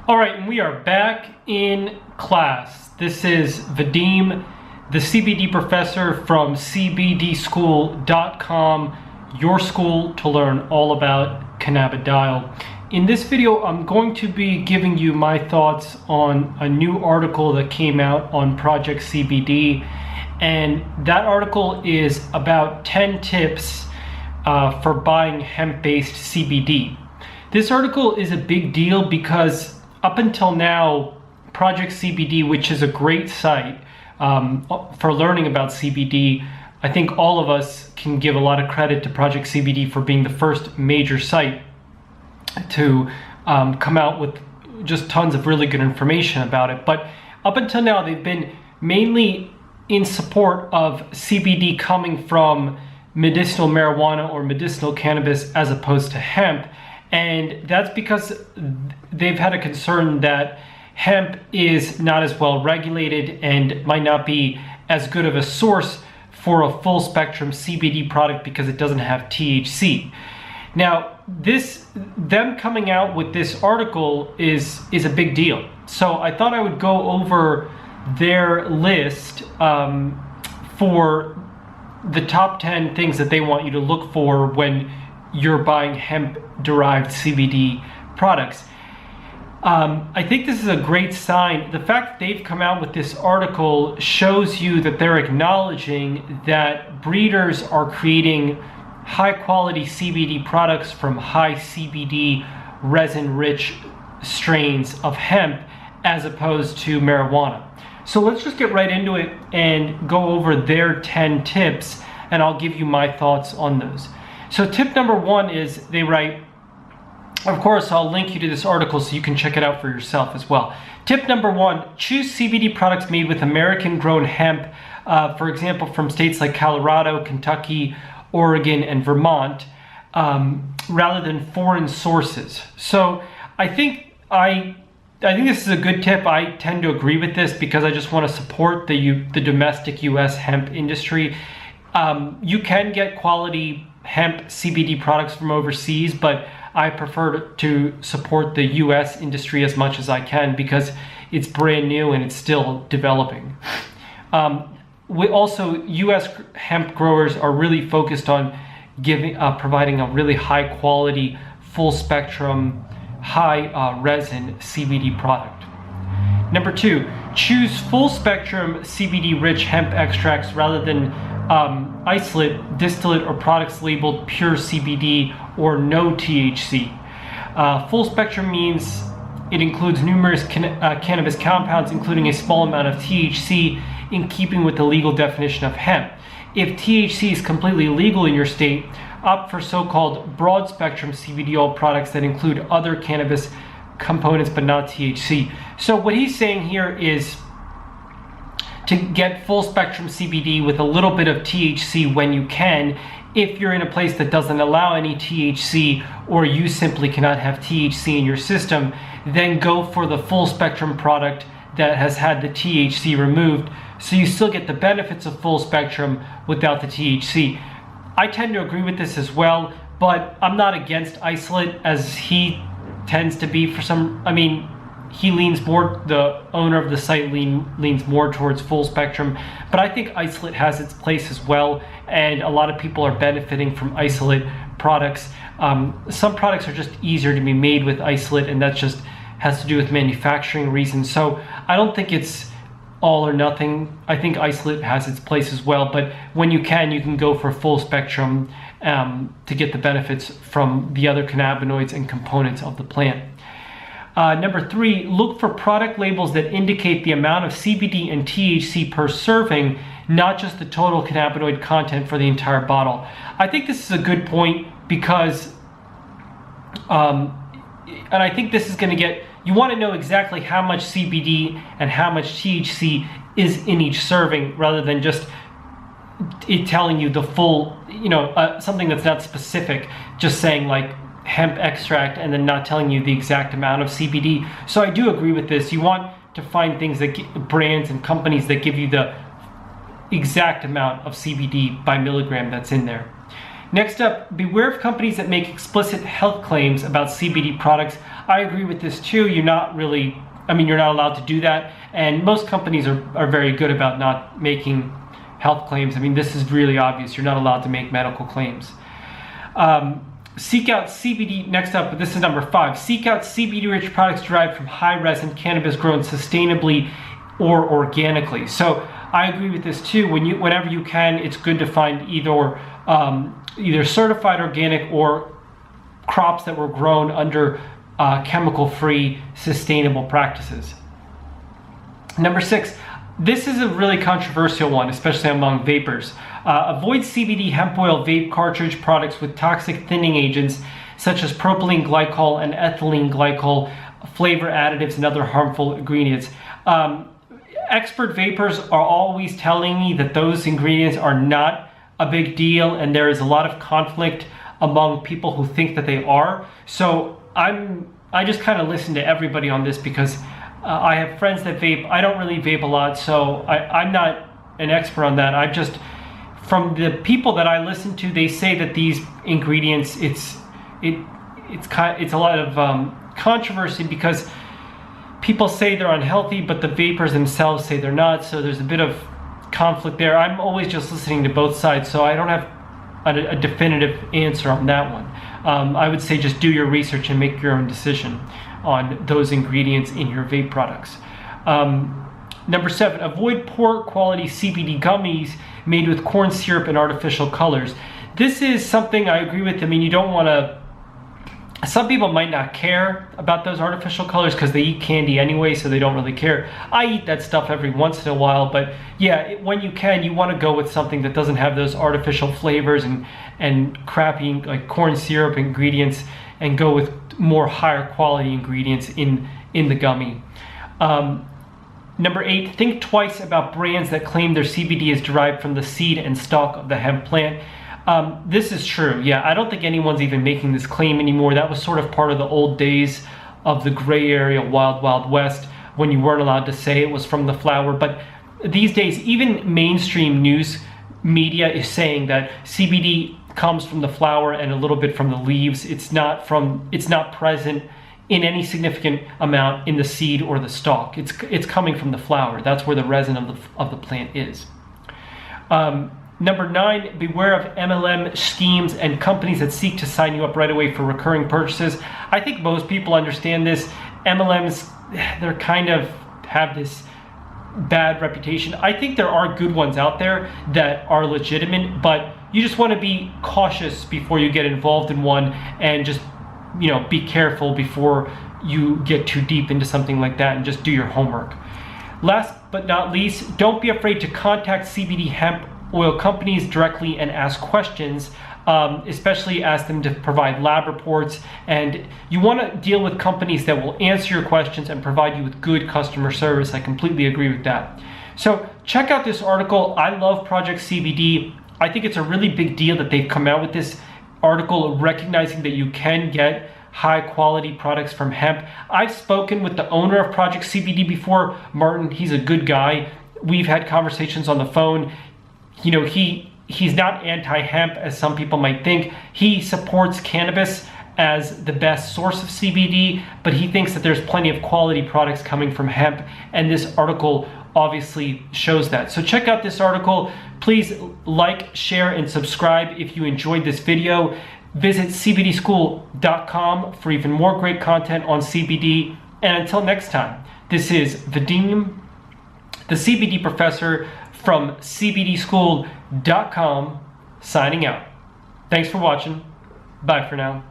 All right, and we are back in class. This is Vadim, the CBD professor from cbdschool.com, your school to learn all about cannabidiol. In this video, I'm going to be giving you my thoughts on a new article that came out on Project CBD. And that article is about 10 tips for buying hemp-based CBD. This article is a big deal because up until now, Project CBD, which is a great site for learning about CBD, I think all of us can give a lot of credit to Project CBD for being the first major site to come out with just tons of really good information about it. But up until now, they've been mainly in support of CBD coming from medicinal marijuana or medicinal cannabis as opposed to hemp. And that's because they've had a concern that hemp is not as well regulated and might not be as good of a source for a full spectrum CBD product because it doesn't have THC. Now, them coming out with this article is a big deal. So I thought I would go over their list for the top 10 things that they want you to look for when you're buying hemp-derived CBD products. I think this is a great sign. The fact that they've come out with this article shows you that they're acknowledging that breeders are creating high-quality CBD products from high CBD resin-rich strains of hemp as opposed to marijuana. So let's just get right into it and go over their 10 tips, and I'll give you my thoughts on those. So tip number one is, they write, of course, I'll link you to this article so you can check it out for yourself as well. Tip number one, choose CBD products made with American-grown hemp, for example, from states like Colorado, Kentucky, Oregon, and Vermont, rather than foreign sources. So I think this is a good tip. I tend to agree with this because I just want to support the domestic U.S. hemp industry. You can get quality hemp CBD products from overseas, but I prefer to support the U.S. industry as much as I can because it's brand new and it's still developing. Also, U.S. hemp growers are really focused on providing a really high quality, full spectrum, high resin CBD product. Number two, choose full spectrum CBD rich hemp extracts rather than isolate, distillate, or products labeled pure CBD or no THC. Full spectrum means it includes numerous cannabis compounds, including a small amount of THC, in keeping with the legal definition of hemp. If THC is completely legal in your state, opt for so-called broad spectrum CBD oil products that include other cannabis components but not THC. So what he's saying here is to get full spectrum CBD with a little bit of THC when you can. If you're in a place that doesn't allow any THC, or you simply cannot have THC in your system, then go for the full spectrum product that has had the THC removed, so you still get the benefits of full spectrum without the THC. I tend to agree with this as well, but I'm not against isolate as he tends to be for some. I mean, he leans more, the owner of the site leans more towards full spectrum, but I think isolate has its place as well, and a lot of people are benefiting from isolate products. Some products are just easier to be made with isolate, and that just has to do with manufacturing reasons. So I don't think it's all or nothing. I think isolate has its place as well, but when you can go for full spectrum to get the benefits from the other cannabinoids and components of the plant. Number three, look for product labels that indicate the amount of CBD and THC per serving, not just the total cannabinoid content for the entire bottle. I think this is a good point because, and I think this is going to get, you want to know exactly how much CBD and how much THC is in each serving rather than just it telling you the full, something that's not specific, just saying like hemp extract and then not telling you the exact amount of CBD. So I do agree with this. You want to find things that brands and companies that give you the exact amount of CBD by milligram that's in there. Next up, beware of companies that make explicit health claims about CBD products. I agree with this too. You're not allowed to do that. And most companies are very good about not making health claims. I mean, this is really obvious. You're not allowed to make medical claims. Seek out CBD, next up, this is number 5. Seek out CBD-rich products derived from high-resin cannabis grown sustainably or organically. So I agree with this too. Whenever you can, it's good to find either certified organic or crops that were grown under chemical-free, sustainable practices. Number 6, this is a really controversial one, especially among vapers. Avoid CBD hemp oil vape cartridge products with toxic thinning agents such as propylene glycol and ethylene glycol, flavor additives, and other harmful ingredients. Expert vapers are always telling me that those ingredients are not a big deal, and there is a lot of conflict among people who think that they are. So I just kind of listen to everybody on this because I have friends that vape. I don't really vape a lot, so I'm not an expert on that. From the people that I listen to, they say that these ingredients, it's a lot of controversy because people say they're unhealthy, but the vapors themselves say they're not. So there's a bit of conflict there. I'm always just listening to both sides, so I don't have a definitive answer on that one. I would say just do your research and make your own decision on those ingredients in your vape products. Number 7, avoid poor quality CBD gummies made with corn syrup and artificial colors. This is something I agree with. I mean, you don't want to, some people might not care about those artificial colors because they eat candy anyway, so they don't really care. I eat that stuff every once in a while, but yeah, when you can, you want to go with something that doesn't have those artificial flavors and crappy like corn syrup ingredients, and go with more higher quality ingredients in the gummy. Number 8, think twice about brands that claim their CBD is derived from the seed and stalk of the hemp plant. This is true. Yeah, I don't think anyone's even making this claim anymore. That was sort of part of the old days of the gray area, wild, wild west, when you weren't allowed to say it was from the flower. But these days, even mainstream news media is saying that CBD comes from the flower and a little bit from the leaves. It's not present in any significant amount in the seed or the stalk. It's coming from the flower. That's where the resin of the plant is. Number 9, beware of MLM schemes and companies that seek to sign you up right away for recurring purchases. I think most people understand this. MLMs, they're kind of have this bad reputation. I think there are good ones out there that are legitimate, but you just want to be cautious before you get involved in one, and just be careful before you get too deep into something like that, and just do your homework. Last but not least, don't be afraid to contact CBD hemp oil companies directly and ask questions, especially ask them to provide lab reports. And you want to deal with companies that will answer your questions and provide you with good customer service. I completely agree with that. So check out this article. I love Project CBD. I think it's a really big deal that they've come out with this article recognizing that you can get high quality products from hemp. I've spoken with the owner of Project CBD before, Martin. He's a good guy. We've had conversations on the phone. He's not anti-hemp as some people might think. He supports cannabis as the best source of CBD, but he thinks that there's plenty of quality products coming from hemp, and this article obviously shows that. So check out this article. Please like, share, and subscribe if you enjoyed this video. Visit cbdschool.com for even more great content on CBD. And until next time, this is Vadim, the CBD professor from cbdschool.com, signing out. Thanks for watching. Bye for now.